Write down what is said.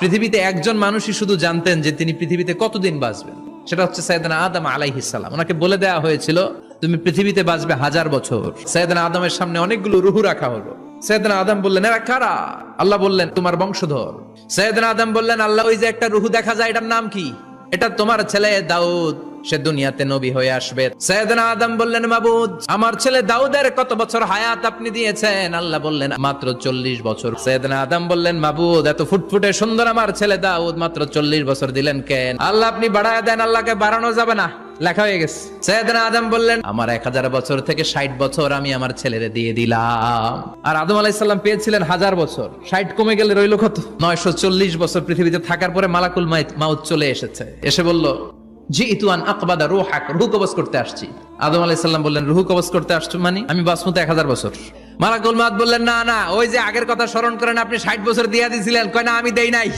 পৃথিবীতে একজন মানুষই শুধু জানতেন যে তিনি পৃথিবীতে কতদিন বাঁচবেন, সেটা হচ্ছে সাইয়েদনা আদম আলাইহিস সালাম। ওনাকে বলে দেওয়া হয়েছিল তুমি পৃথিবীতে বাঁচবে 1000 বছর। সাইয়েদনা আদমের সামনে অনেকগুলো রুহু রাখা হলো। সাইয়েদনা আদম বললেন এরা কারা? আল্লাহ বললেন তোমার বংশধর। সাইয়েদনা আদম বললেন আল্লাহ ওই যে একটা রুহু দেখা যায় এটার নাম কি? এটা তোমার ছেলে দাউদ, সে দুনিয়াতে নবী হয়ে আসবে। সাইয়েদনা আদম বললেন মাবুদ আমার ছেলে দাউদের কত বছর হায়াত আপনি দিয়েছেন? আল্লাহ বললেন মাত্র 40 বছর। সাইয়েদনা আদম বললেন মাবুদ এত ফুটফুটে সুন্দর আমার ছেলে দাউদ মাত্র 40 বছর দিলেন কেন? আল্লাহ আপনি বাড়ায় দেন, আল্লাহকে বাড়ানো যাবে না, লেখা হয়ে গেছে। সাইয়েদনা আদম বললেন আমার 1000 বছর থেকে 60 বছর আমি আমার ছেলেরে দিয়ে দিলাম। আর আদম আলাইহিস সালাম পেয়েছিলেন 1000 বছর, 60 কমে গেলে রইল কত? 940 বছর পৃথিবীতে থাকার পরে মালাকুল মাউত চলে এসেছে, এসে বলল জিইতু আন আকবাদা রূহাক, রূহ কবজ করতে আসছি। আদম আলাইহিস সালাম বললেন রূহ কবজ করতে আসছো মানে? আমি বাঁচবো তো 1000 বছর। মালাকুল মাউত বললেন না না, ওই যে আগের কথা স্মরণ করেন আপনি 60 বছর দিয়ে দিয়েছিলেন। কয় না আমি দেই নাই।